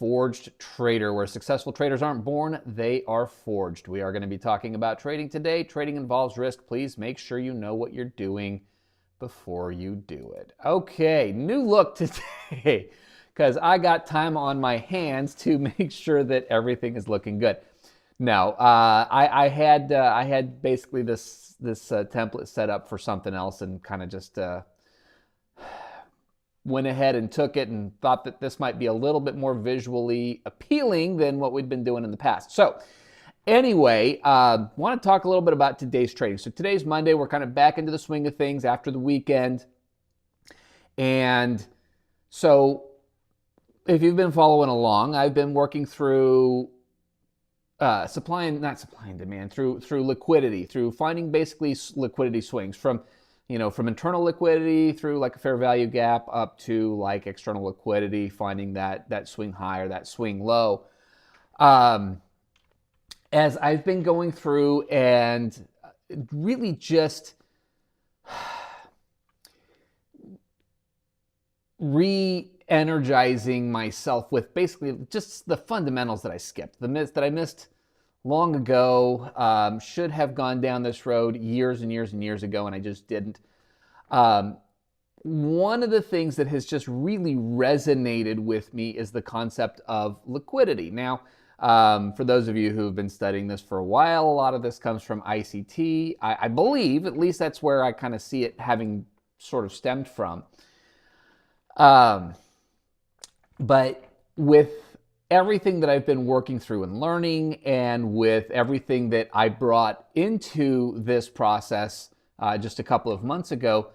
forged trader, where successful traders aren't born, they are forged. We are going to be talking about trading today. Trading involves risk. Please make sure you know what you're doing before you do it. Okay, new look today because I got time on my hands to make sure that everything is looking good. Now, I had basically this template set up for something else and kind of just went ahead and took it and thought that this might be a little bit more visually appealing than what we'd been doing in the past. So anyway, want to talk a little bit about today's trading. So today's Monday. We're kind of back into the swing of things after the weekend. And so if you've been following along, I've been working through not supply and demand, through liquidity, through finding basically liquidity swings from internal liquidity through like a fair value gap up to like external liquidity, finding that swing high or that swing low. As I've been going through and really just re-energizing myself with basically just the fundamentals that I skipped, that I missed long ago, should have gone down this road years and years and years ago, and I just didn't. One of the things that has just really resonated with me is the concept of liquidity. Now, for those of you who've been studying this for a while, a lot of this comes from ICT. I believe, at least that's where I kind of see it having sort of stemmed from. But with everything that I've been working through and learning, and with everything that I brought into this process just a couple of months ago,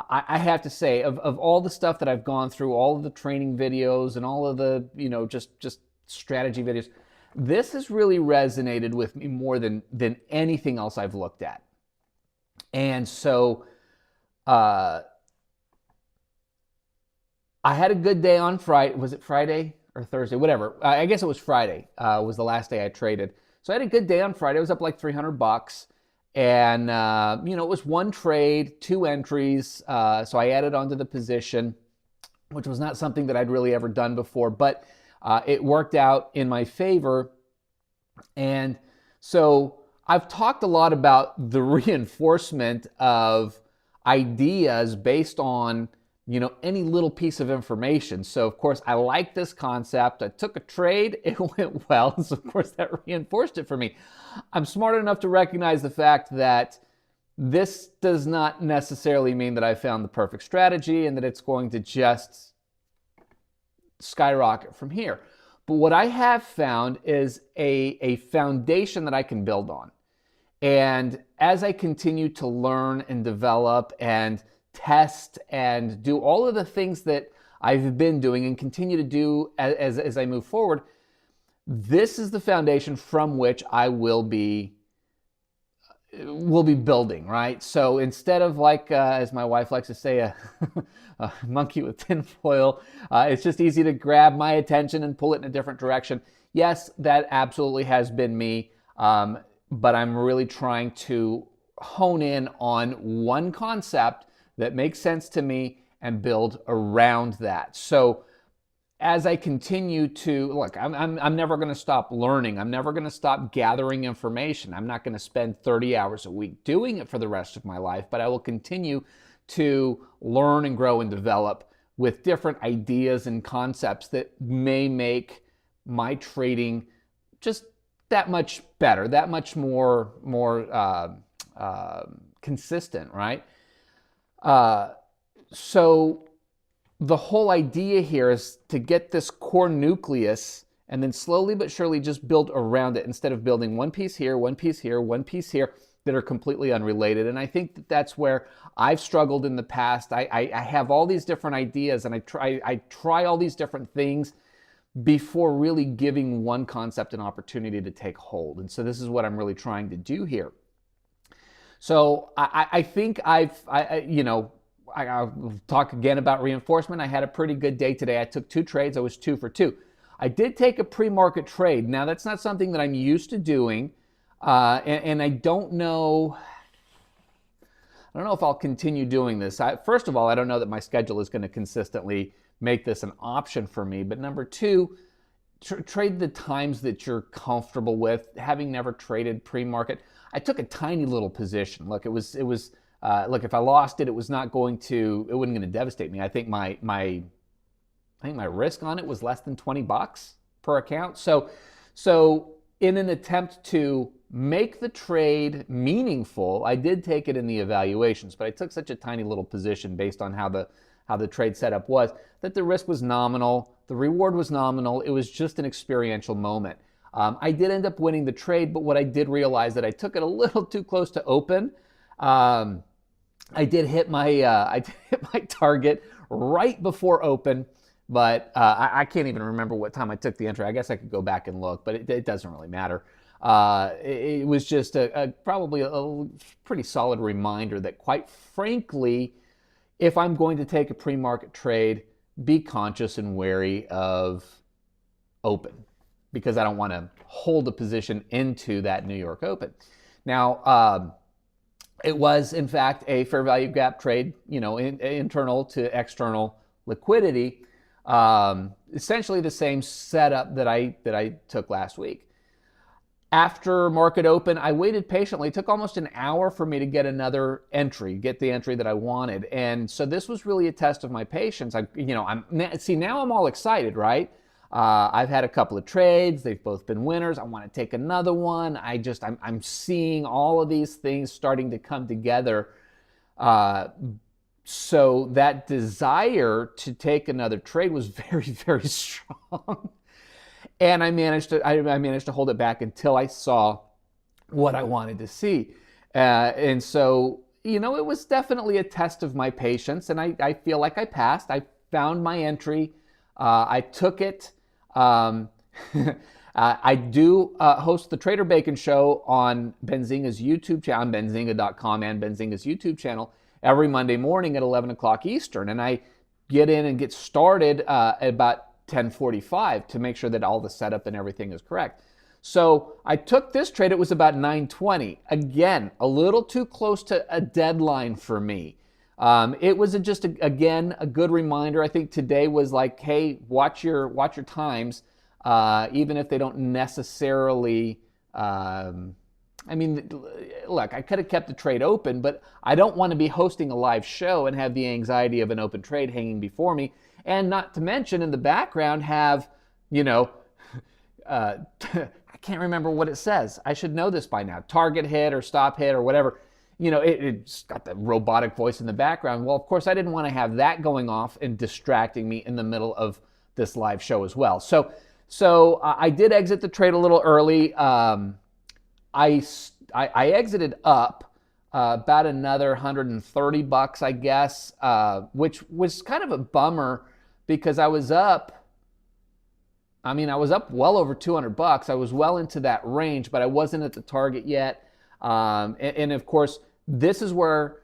I have to say, of all the stuff that I've gone through, all of the training videos and all of the, just strategy videos, this has really resonated with me more than anything else I've looked at. And so I had a good day on Friday. Was it Friday or Thursday? Whatever. I guess it was Friday. Was the last day I traded. So I had a good day on Friday. I was up like $300. And, it was one trade, 2 entries. So I added onto the position, which was not something that I'd really ever done before. But it worked out in my favor. And so I've talked a lot about the reinforcement of ideas based on any little piece of information. So of course I like this concept. I took a trade, it went well, so of course that reinforced it for me. I'm smart enough to recognize the fact that this does not necessarily mean that I found the perfect strategy and that it's going to just skyrocket from here. But what I have found is a foundation that I can build on. And as I continue to learn and develop and test and do all of the things that I've been doing and continue to do as I move forward, this is the foundation from which I will be building, right? So instead of like, as my wife likes to say, a monkey with tinfoil, it's just easy to grab my attention and pull it in a different direction. Yes, that absolutely has been me, but I'm really trying to hone in on one concept that makes sense to me and build around that. So as I continue to, look, I'm never going to stop learning. I'm never going to stop gathering information. I'm not going to spend 30 hours a week doing it for the rest of my life, but I will continue to learn and grow and develop with different ideas and concepts that may make my trading just that much better, that much more consistent, right? So the whole idea here is to get this core nucleus and then slowly but surely just build around it instead of building one piece here, one piece here, one piece here that are completely unrelated. And I think that that's where I've struggled in the past. I have all these different ideas and I try all these different things before really giving one concept an opportunity to take hold. And so this is what I'm really trying to do here. So I think I'll talk again about reinforcement. I had a pretty good day today. I took 2 trades. I was 2 for 2. I did take a pre-market trade. Now, that's not something that I'm used to doing, and I don't know if I'll continue doing this. First of all, I don't know that my schedule is going to consistently make this an option for me. But number 2, trade the times that you're comfortable with. Having never traded pre-market, I took a tiny little position. Look, look, if I lost it, it wasn't going to devastate me. I think my risk on it was less than $20 per account. So in an attempt to make the trade meaningful, I did take it in the evaluations, but I took such a tiny little position based on how the trade setup was, that the risk was nominal, the reward was nominal. It was just an experiential moment. I did end up winning the trade, but what I did realize that I took it a little too close to open. I did hit my target right before open, but I can't even remember what time I took the entry. I guess I could go back and look, but it doesn't really matter. It was just probably a pretty solid reminder that, quite frankly, if I'm going to take a pre-market trade, be conscious and wary of open, because I don't want to hold a position into that New York Open. Now, it was, in fact, a fair value gap trade, internal to external liquidity. Essentially the same setup that I took last week. After market open, I waited patiently. It took almost an hour for me to get another entry, get the entry that I wanted. And so this was really a test of my patience. Now I'm all excited, right? I've had a couple of trades. They've both been winners. I want to take another one. I'm seeing all of these things starting to come together. So that desire to take another trade was very, very strong. And I managed to hold it back until I saw what I wanted to see. And so, it was definitely a test of my patience, and I feel like I passed. I found my entry. I took it. I do host the Trader Bacon Show on Benzinga's YouTube channel, on benzinga.com and Benzinga's YouTube channel, every Monday morning at 11 o'clock Eastern. And I get in and get started at about 10:45 to make sure that all the setup and everything is correct. So I took this trade. It was about 9:20. Again, a little too close to a deadline for me. It was again a good reminder. I think today was like, hey, watch your times, even if they don't necessarily. Look, I could have kept the trade open, but I don't want to be hosting a live show and have the anxiety of an open trade hanging before me. And not to mention, in the background, have, I can't remember what it says. I should know this by now. Target hit or stop hit or whatever. It's got the robotic voice in the background. Well, of course, I didn't want to have that going off and distracting me in the middle of this live show as well. So I did exit the trade a little early. I exited up about another $130, I guess, which was kind of a bummer, because I was up well over $200. I was well into that range, but I wasn't at the target yet. And of course, this is where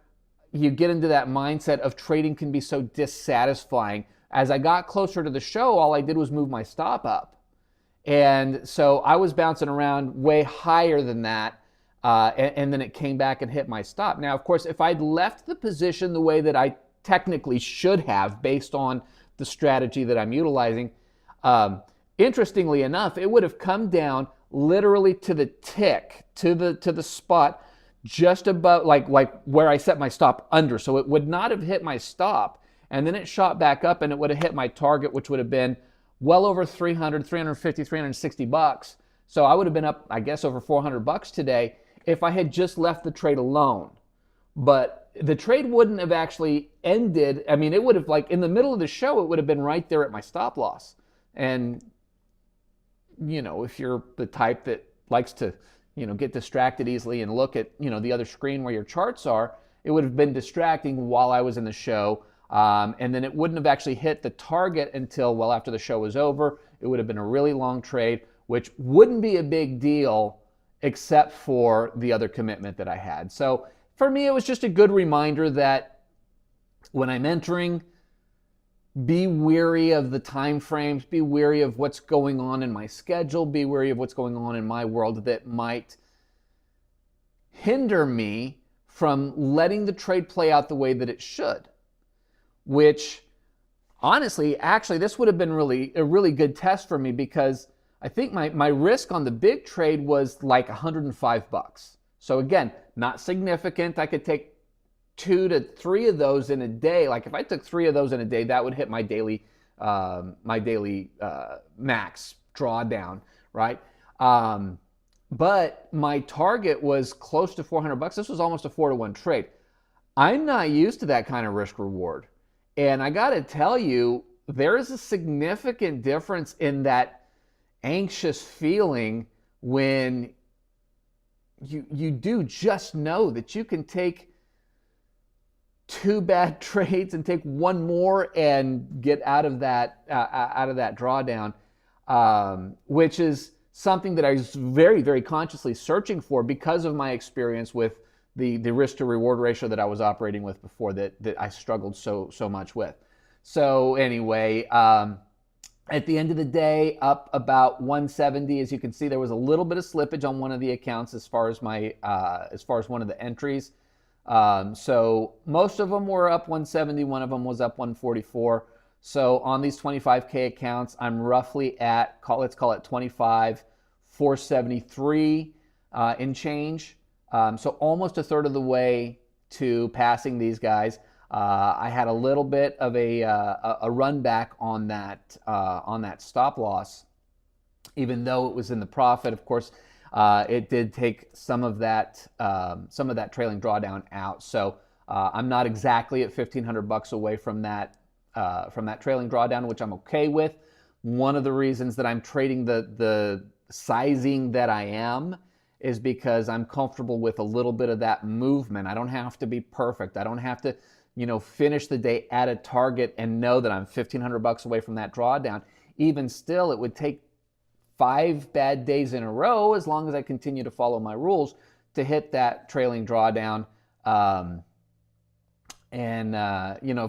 you get into that mindset of trading can be so dissatisfying. As I got closer to the show, all I did was move my stop up. And so I was bouncing around way higher than that. And then it came back and hit my stop. Now, of course, if I'd left the position the way that I technically should have, based on the strategy that I'm utilizing, interestingly enough, it would have come down literally to the tick, to the spot just above, like where I set my stop under. So it would not have hit my stop, and then it shot back up, and it would have hit my target, which would have been well over $300, $350, $360. So I would have been up, I guess, over $400 today if I had just left the trade alone. But the trade wouldn't have actually ended. It would have, like, in the middle of the show, it would have been right there at my stop loss. And, if you're the type that likes to, get distracted easily and look at, the other screen where your charts are, it would have been distracting while I was in the show. And then it wouldn't have actually hit the target until well after the show was over. It would have been a really long trade, which wouldn't be a big deal except for the other commitment that I had. So for me, it was just a good reminder that when I'm entering, be wary of the time frames, be wary of what's going on in my schedule, be wary of what's going on in my world that might hinder me from letting the trade play out the way that it should, which honestly, actually, this would have been a really good test for me because I think my risk on the big trade was like 105 bucks. So again, not significant. I could take 2 to 3 of those in a day. Like if I took 3 of those in a day, that would hit my daily max drawdown, right? But my target was close to 400 bucks. This was almost a 4-to-1 trade. I'm not used to that kind of risk reward. And I got to tell you, there is a significant difference in that anxious feeling when you do just know that you can take 2 bad trades and take 1 more and get out of that drawdown, which is something that I was very, very consciously searching for because of my experience with the risk to reward ratio that I was operating with before that I struggled so much with. So anyway, at the end of the day, up about 170. As you can see, there was a little bit of slippage on one of the accounts as far as one of the entries. So most of them were up 170. One of them was up 144. So on these 25K accounts, I'm roughly at, let's call it 25,473 in change. So almost a third of the way to passing these guys. I had a little bit of a run back on that stop loss, even though it was in the profit. Of course, it did take some of that trailing drawdown out. So I'm not exactly at 1,500 bucks away from that trailing drawdown, which I'm okay with. One of the reasons that I'm trading the sizing that I am is because I'm comfortable with a little bit of that movement. I don't have to be perfect. I don't have to, finish the day at a target and know that I'm 1,500 bucks away from that drawdown. Even still, it would take 5 bad days in a row, as long as I continue to follow my rules, to hit that trailing drawdown. Of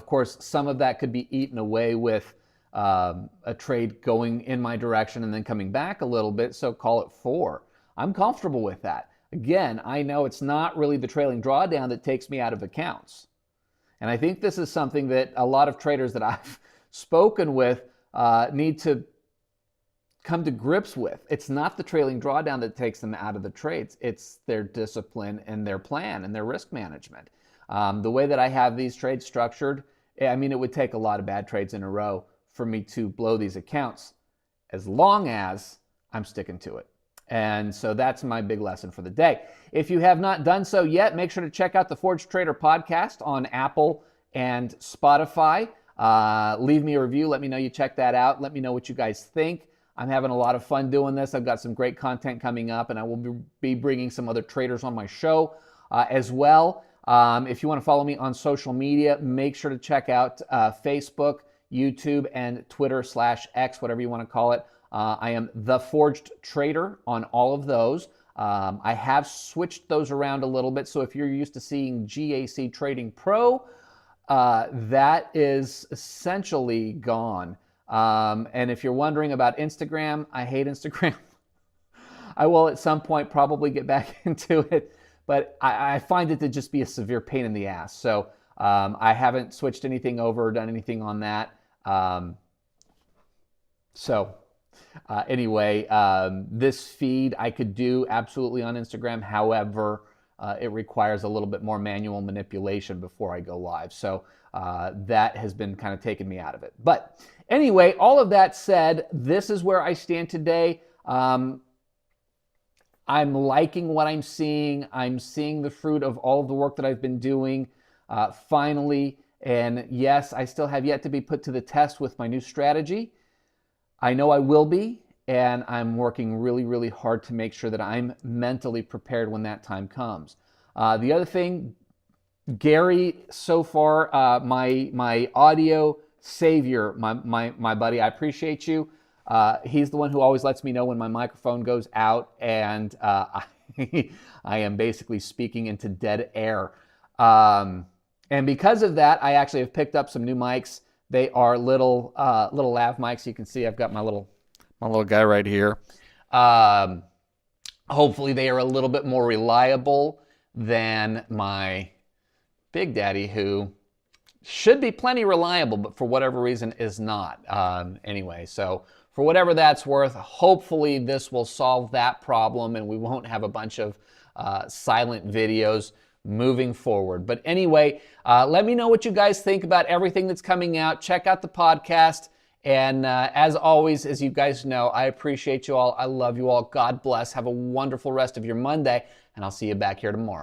course, some of that could be eaten away with a trade going in my direction and then coming back a little bit, so call it 4. I'm comfortable with that. Again, I know it's not really the trailing drawdown that takes me out of accounts. And I think this is something that a lot of traders that I've spoken with need to come to grips with. It's not the trailing drawdown that takes them out of the trades. It's their discipline and their plan and their risk management. The way that I have these trades structured, it would take a lot of bad trades in a row for me to blow these accounts, as long as I'm sticking to it. And so that's my big lesson for the day. If you have not done so yet, make sure to check out the Forged Trader podcast on Apple and Spotify. Leave me a review. Let me know you checked that out. Let me know what you guys think. I'm having a lot of fun doing this. I've got some great content coming up, and I will be bringing some other traders on my show as well. If you want to follow me on social media, make sure to check out Facebook, YouTube, and Twitter/X, whatever you want to call it. I am The Forged Trader on all of those. I have switched those around a little bit, so if you're used to seeing GAC Trading Pro, that is essentially gone. And if you're wondering about Instagram, I hate Instagram. I will at some point probably get back into it, but I find it to just be a severe pain in the ass. So I haven't switched anything over or done anything on that. Anyway, this feed I could do absolutely on Instagram. However, it requires a little bit more manual manipulation before I go live. So that has been kind of taking me out of it. But anyway, all of that said, this is where I stand today. I'm liking what I'm seeing. I'm seeing the fruit of all of the work that I've been doing finally. And yes, I still have yet to be put to the test with my new strategy. I know I will be, and I'm working really, really hard to make sure that I'm mentally prepared when that time comes. The other thing, Gary, so far, my audio savior, my buddy, I appreciate you. He's the one who always lets me know when my microphone goes out, and I am basically speaking into dead air. And because of that, I actually have picked up some new mics. They are little lav mics. You can see I've got my little guy right here. Hopefully they are a little bit more reliable than my Big Daddy, who should be plenty reliable, but for whatever reason is not. Anyway, so for whatever that's worth, hopefully this will solve that problem and we won't have a bunch of silent videos moving forward. But anyway, let me know what you guys think about everything that's coming out. Check out the podcast. And as always, as you guys know, I appreciate you all. I love you all. God bless. Have a wonderful rest of your Monday, and I'll see you back here tomorrow.